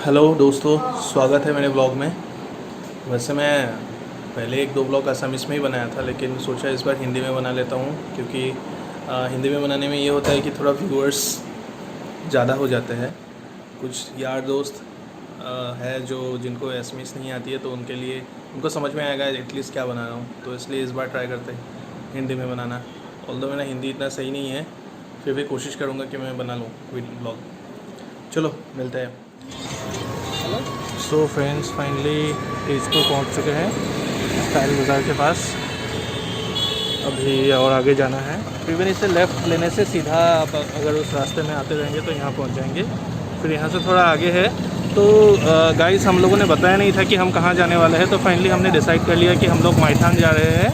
Hello दोस्तों, स्वागत है मेरे ब्लॉग में। वैसे मैं पहले एक दो ब्लॉग असमीज़ में ही बनाया था, लेकिन सोचा इस बार हिंदी में बना लेता हूँ क्योंकि हिंदी में बनाने में ये होता है कि थोड़ा व्यूअर्स ज़्यादा हो जाते हैं। कुछ यार दोस्त है जो जिनको असमीज़ नहीं आती है, तो उनके लिए उनको समझ में आएगा एटलीस्ट क्या बना रहा हूँ, तो इसलिए इस बार ट्राई करते हैं हिंदी में बनाना। ऑल्दो मेरा हिंदी इतना सही नहीं है, फिर भी कोशिश करूँगा कि मैं बना लूँ कोई ब्लॉग। चलो मिलते हैं। सो फ्रेंड्स, फाइनली तेजपुर पहुंच चुके हैं, स्टाइल बाज़ार के पास। अभी और आगे जाना है, इवन इसे लेफ़्ट लेने से सीधा आप अगर उस रास्ते में आते रहेंगे तो यहाँ पहुंच जाएंगे। फिर यहाँ से थोड़ा आगे है। तो गाइस, हम लोगों ने बताया नहीं था कि हम कहाँ जाने वाले हैं, तो फाइनली हमने डिसाइड कर लिया कि हम लोग माइथान जा रहे हैं।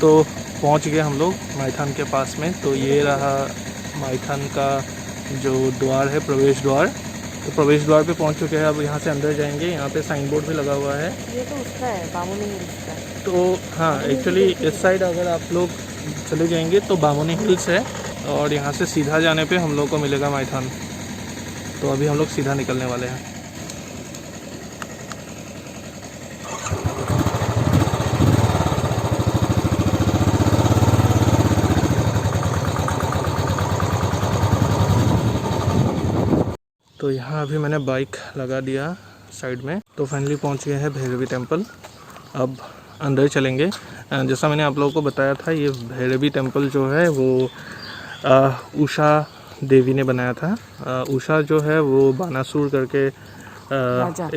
तो पहुंच गए हम लोग माइथान के पास में। तो ये रहा माइथान का जो द्वार है, प्रवेश द्वार। तो प्रवेश द्वार पे पहुंच चुके हैं। अब यहाँ से अंदर जाएंगे। यहाँ पे साइन बोर्ड भी लगा हुआ है। ये तो उसका है, बामुनी हिल्स का। तो हाँ, एक्चुअली इस साइड अगर आप लोग चले जाएंगे तो बामुनी हिल्स है, और यहाँ से सीधा जाने पे हम लोग को मिलेगा माइथान। तो अभी हम लोग सीधा निकलने वाले हैं। तो यहाँ अभी मैंने बाइक लगा दिया साइड में। तो फाइनली पहुँच गए हैं भैरवी टेम्पल। अब अंदर चलेंगे। जैसा मैंने आप लोगों को बताया था, ये भैरवी टेम्पल जो है वो उषा देवी ने बनाया था। उषा जो है वो बानासुर करके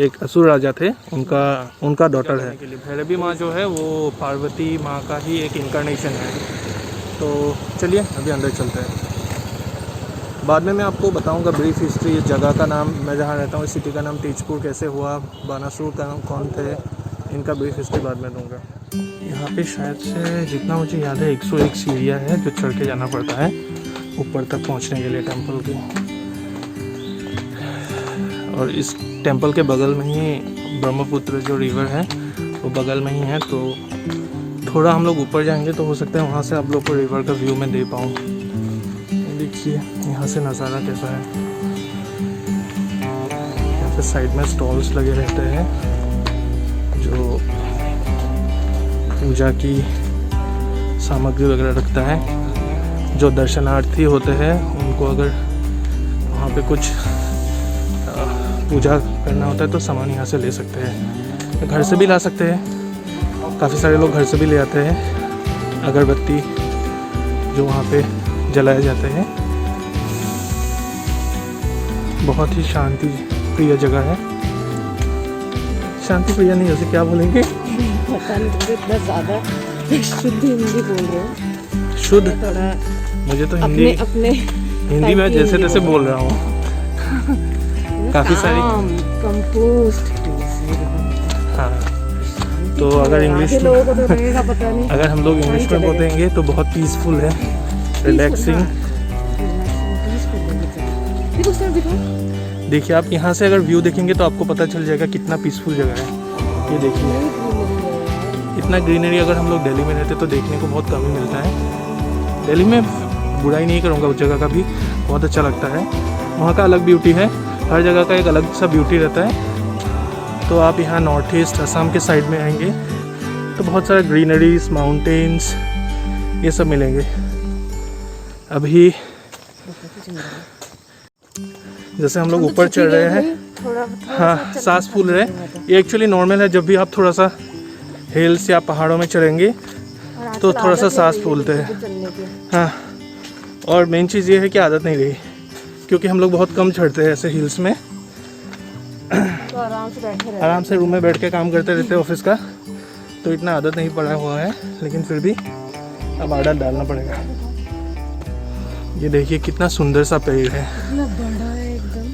एक असुर राजा थे, उनका डॉटर है। भैरवी माँ जो है वो पार्वती माँ का ही एक इनकारनेशन है। तो चलिए अभी अंदर चलते हैं। बाद में मैं आपको बताऊंगा ब्रीफ हिस्ट्री, इस जगह का नाम, मैं जहाँ रहता हूँ इस सिटी का नाम तेजपुर कैसे हुआ, बानासुर का नाम कौन थे, इनका ब्रीफ हिस्ट्री बाद में दूंगा। यहाँ पे शायद से जितना मुझे याद है 101 सीढ़ियाँ हैं जो चढ़ के जाना पड़ता है ऊपर तक पहुँचने के लिए टेंपल की। और इस टेंपल के बगल में ही ब्रह्मपुत्र जो रिवर है वो बगल में ही है। तो थोड़ा हम लोग ऊपर जाएंगे तो हो सकता है वहाँ से आप लोग को रिवर का व्यू मैं दे पाऊँ। देखिए यहाँ से नज़ारा कैसा है। यहाँ पे साइड में स्टॉल्स लगे रहते हैं जो पूजा की सामग्री वगैरह रखता है। जो दर्शनार्थी होते हैं उनको अगर वहाँ पे कुछ पूजा करना होता है तो सामान यहाँ से ले सकते हैं, घर से भी ला सकते हैं। काफ़ी सारे लोग घर से भी ले आते हैं अगरबत्ती जो वहाँ पे जलाए जाते हैं। बहुत ही शांति प्रिय जगह है। शांति प्रिय नहीं, उसे क्या बोलेंगे, पता नहीं, तुम इतना ज़्यादा शुद्ध हिंदी बोल रहे हो। शुद्ध थोड़ा मुझे तो हिंदी हिंदी में जैसे तैसे बोल रहा हूँ। काफ़ी सारी कंपोस्ट। हाँ, तो अगर इंग्लिश में अगर हम लोग इंग्लिश में बोलेंगे तो बहुत पीसफुल है, रिलैक्सिंग। देखिए आप यहाँ से अगर व्यू देखेंगे तो आपको पता चल जाएगा कितना पीसफुल जगह है। ये देखिए, इतना ग्रीनरी अगर हम लोग दिल्ली में रहते तो देखने को बहुत कम ही मिलता है। दिल्ली में बुराई नहीं करूँगा, उस जगह का भी बहुत अच्छा लगता है। वहाँ का अलग ब्यूटी है, हर जगह का एक अलग सा ब्यूटी रहता है। तो आप यहाँ नॉर्थ ईस्ट असम के साइड में आएंगे तो बहुत सारा ग्रीनरीज, माउंटेन्स, ये सब मिलेंगे। अभी जैसे हम लोग ऊपर चढ़ रहे हैं थोड़ा हाँ सा सांस फूल रहे हैं। ये एक्चुअली नॉर्मल है, जब भी आप थोड़ा सा हिल्स या पहाड़ों में चढ़ेंगे तो थोड़ा सा सांस फूलते हैं। चलने की। हाँ, और मेन चीज़ ये है कि आदत नहीं रही, क्योंकि हम लोग बहुत कम चढ़ते हैं ऐसे हिल्स में। तो आराम से बैठे रहते आराम से रूम में बैठ के काम करते रहते हैं ऑफिस का, तो इतना आदत नहीं पड़ा हुआ है, लेकिन फिर भी अब आदत डालना पड़ेगा। ये देखिए कितना सुंदर सा पेड़ है, इतना बड़ा है एकदम।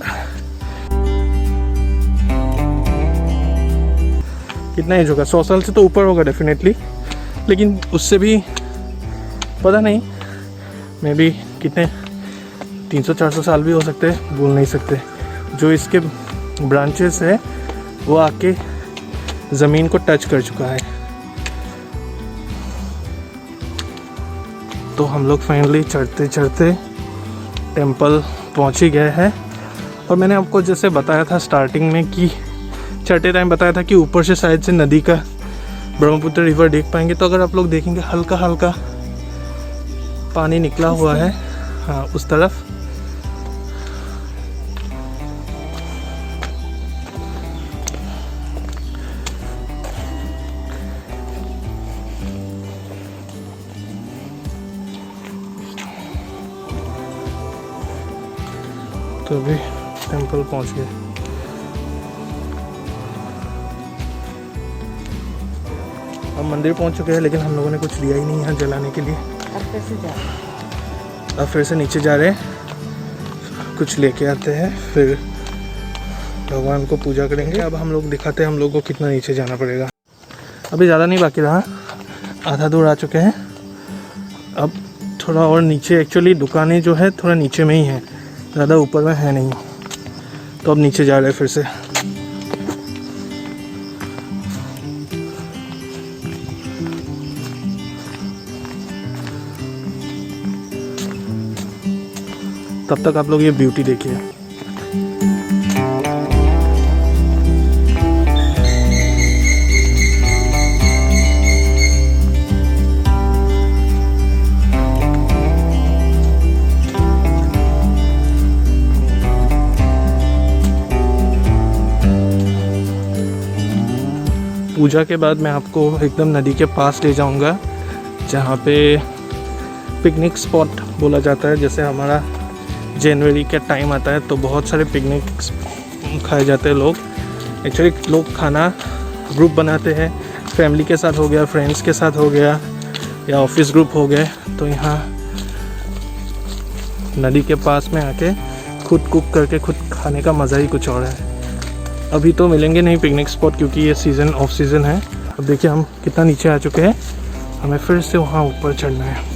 कितना एज होगा, 100 साल से तो ऊपर होगा डेफिनेटली, लेकिन उससे भी पता नहीं, मे बी कितने 300-400 साल भी हो सकते हैं, बोल नहीं सकते। जो इसके ब्रांचेस है वो आके ज़मीन को टच कर चुका है। तो हम लोग फाइनली चढ़ते चढ़ते टेंपल पहुंच ही गए हैं। और मैंने आपको जैसे बताया था स्टार्टिंग में कि चढ़ते टाइम बताया था कि ऊपर से शायद से नदी का ब्रह्मपुत्र रिवर देख पाएंगे। तो अगर आप लोग देखेंगे हल्का हल्का पानी निकला हुआ है, हाँ उस तरफ। तो अभी टेंपल पहुंच गए। अब मंदिर पहुंच चुके हैं, लेकिन हम लोगों ने कुछ लिया ही नहीं यहाँ जलाने के लिए। अब फिर से नीचे जा रहे हैं, कुछ लेके आते हैं, फिर भगवान को पूजा करेंगे। अब हम लोग दिखाते हैं हम लोग को कितना नीचे जाना पड़ेगा। अभी ज़्यादा नहीं बाकी रहा, आधा दूर आ चुके हैं। अब थोड़ा और नीचे, एक्चुअली दुकानें जो है थोड़ा नीचे में ही है, ज़्यादा ऊपर में है नहीं। तो अब नीचे जा रहे हैं फिर से। तब तक आप लोग ये ब्यूटी देखिए। पूजा के बाद मैं आपको एकदम नदी के पास ले जाऊंगा, जहाँ पे पिकनिक स्पॉट बोला जाता है। जैसे हमारा जनवरी का टाइम आता है तो बहुत सारे पिकनिक्स खाए जाते हैं लोग। एक्चुअली लोग खाना ग्रुप बनाते हैं, फैमिली के साथ हो गया, फ्रेंड्स के साथ हो गया, या ऑफिस ग्रुप हो गए। तो यहाँ नदी के पास में आके खुद कुक करके खुद खाने का मज़ा ही कुछ और है। अभी तो मिलेंगे नहीं पिकनिक स्पॉट, क्योंकि ये सीज़न ऑफ सीज़न है। अब देखिए हम कितना नीचे आ चुके हैं, हमें फिर से वहाँ ऊपर चढ़ना है।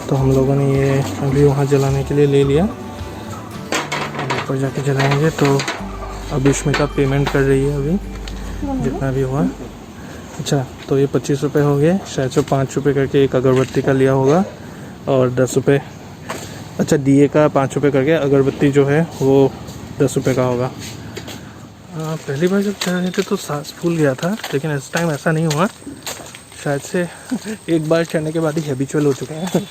तो हम लोगों ने ये अभी वहाँ जलाने के लिए ले लिया, ऊपर जाके जलाएंगे। तो अभी स्मिता पेमेंट कर रही है अभी जितना भी हुआ। अच्छा, तो ये 25 रुपये हो गए, शायद से 5 रुपये करके एक अगरबत्ती का लिया होगा, और 10 रुपये, अच्छा दिए का 5 रुपये करके, अगरबत्ती जो है वो 10 रुपये का होगा। पहली बार जब चढ़ रहे थे तो सांस फूल गया था, लेकिन इस टाइम ऐसा नहीं हुआ। शायद से एक बार चढ़ने के बाद ही हैबिचुअल हो चुके हैं।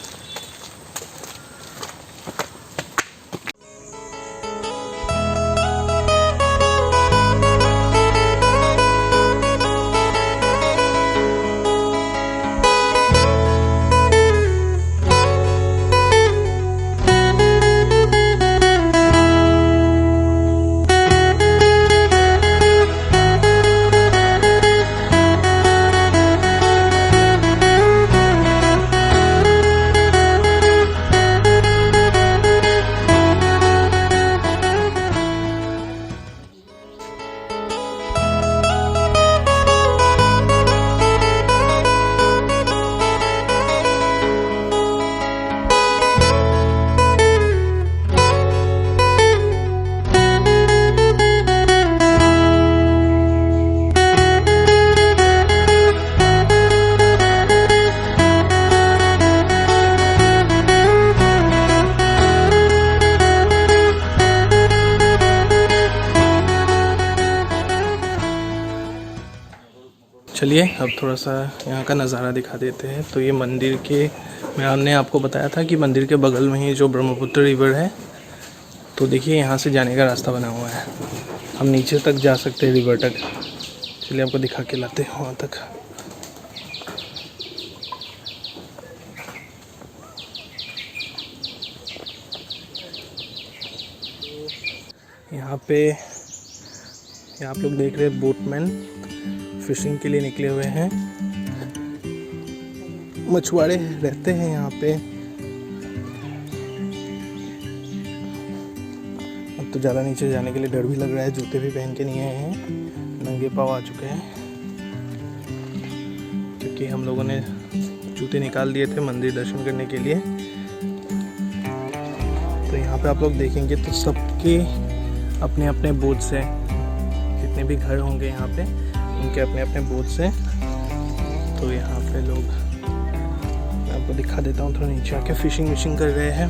चलिए अब थोड़ा सा यहाँ का नज़ारा दिखा देते हैं। तो ये मंदिर के, मैंने आपको बताया था कि मंदिर के बगल में ही जो ब्रह्मपुत्र रिवर है, तो देखिए यहाँ से जाने का रास्ता बना हुआ है। हम नीचे तक जा सकते हैं रिवर तक। चलिए आपको दिखा के लाते हैं वहाँ तक। यहाँ पे आप लोग देख रहे हैं बोटमैन फिशिंग के लिए निकले हुए हैं। मछुआरे रहते हैं यहाँ पे। अब तो ज़्यादा नीचे जाने के लिए डर भी लग रहा है, जूते भी पहन के नहीं आए हैं, नंगे पाँव आ चुके हैं क्योंकि हम लोगों ने जूते निकाल दिए थे मंदिर दर्शन करने के लिए। तो यहाँ पे आप लोग देखेंगे तो सबके अपने अपने बोट से, जितने भी घर होंगे यहाँ पे उनके अपने अपने बोट से। तो यहाँ पे लोग, मैं आपको दिखा देता हूँ, थोड़ा नीचे आके फिशिंग कर रहे हैं।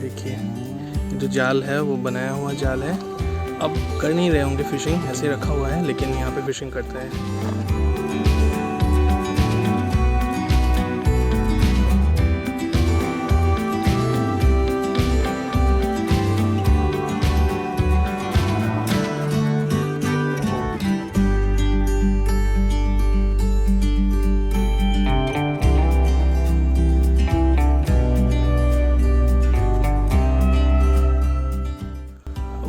देखिए जो जाल है वो बनाया हुआ जाल है। अब कर नहीं रहे होंगे फिशिंग, ऐसे रखा हुआ है, लेकिन यहाँ पे फिशिंग करते हैं।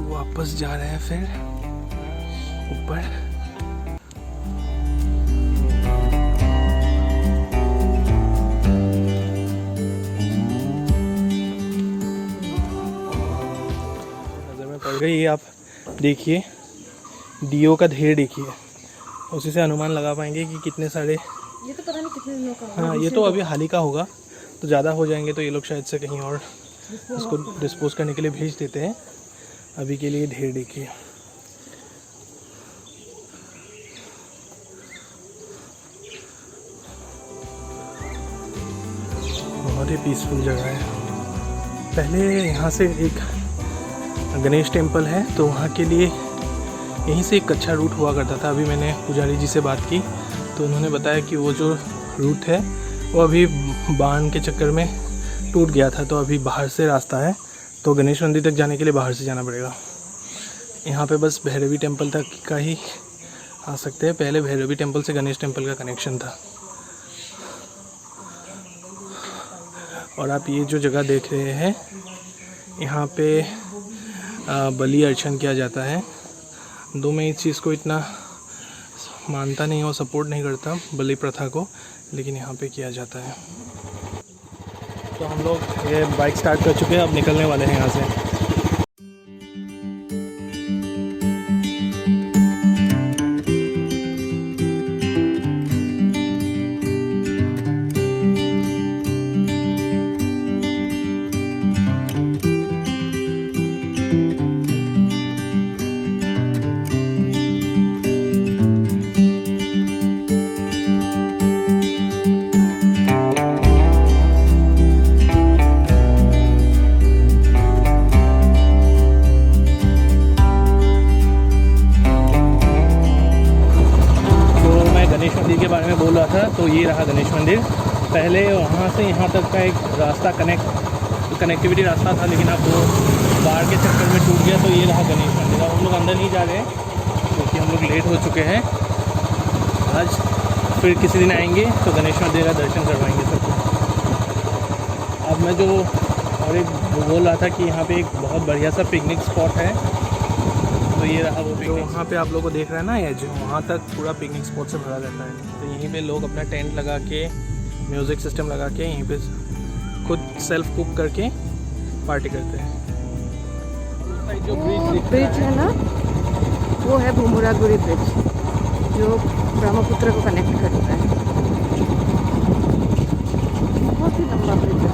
वापस जा रहे हैं फिर ऊपर। नज़र में पड़ गई। ये आप देखिए डीओ का ढेर देखिए, उसी से अनुमान लगा पाएंगे कि कितने सारे। ये तो पता नहीं कितने दिनों का। हाँ, ये तो अभी हाल ही का होगा, तो ज़्यादा हो जाएंगे तो ये लोग शायद से कहीं और इसको डिस्पोज करने के लिए भेज देते हैं। अभी के लिए ढेर देखिए। बहुत ही पीसफुल जगह है। पहले यहाँ से एक गणेश टेम्पल है, तो वहाँ के लिए यहीं से एक अच्छा रूट हुआ करता था। अभी मैंने पुजारी जी से बात की तो उन्होंने बताया कि वो जो रूट है वो अभी बाढ़ के चक्कर में टूट गया था, तो अभी बाहर से रास्ता है। तो गणेश मंदिर तक जाने के लिए बाहर से जाना पड़ेगा। यहाँ पे बस भैरवी टेम्पल तक का ही आ सकते हैं। पहले भैरवी टेम्पल से गणेश टेम्पल का कनेक्शन था। और आप ये जो जगह देख रहे हैं, यहाँ पे बलि अर्चन किया जाता है। दो मैं इस चीज़ को इतना मानता नहीं और सपोर्ट नहीं करता बलि प्रथा को, लेकिन यहाँ पे किया जाता है। तो हम लोग ये बाइक स्टार्ट कर चुके हैं, अब निकलने वाले हैं यहाँ से। के बारे में बोल रहा था, तो ये रहा गणेश मंदिर। पहले वहाँ से यहाँ तक का एक रास्ता कनेक्टिविटी रास्ता था, लेकिन अब वो बाढ़ के चक्कर में टूट गया। तो ये रहा गणेश मंदिर। अब हम लोग अंदर नहीं जा रहे हैं क्योंकि हम लोग लेट हो चुके हैं। आज फिर किसी दिन आएंगे तो गणेश मंदिर का दर्शन करवाएंगे सबको। अब मैं जो और एक बोल रहा था कि यहाँ पे एक बहुत बढ़िया सा पिकनिक स्पॉट है, तो ये रहा वो पिकनिक। वहाँ पे आप लोगों को देख रहा है ना, ये जो वहाँ तक पूरा पिकनिक स्पॉट से भरा रहता है। तो यहीं पे लोग अपना टेंट लगा के, म्यूज़िक सिस्टम लगा के, यहीं पे खुद सेल्फ कुक करके पार्टी करते हैं। जो ब्रिज है ना, वो है भूमुरागुड़ी ब्रिज, जो ब्रह्मपुत्र को कनेक्ट करता है। बहुत ही लंबा ब्रिज है।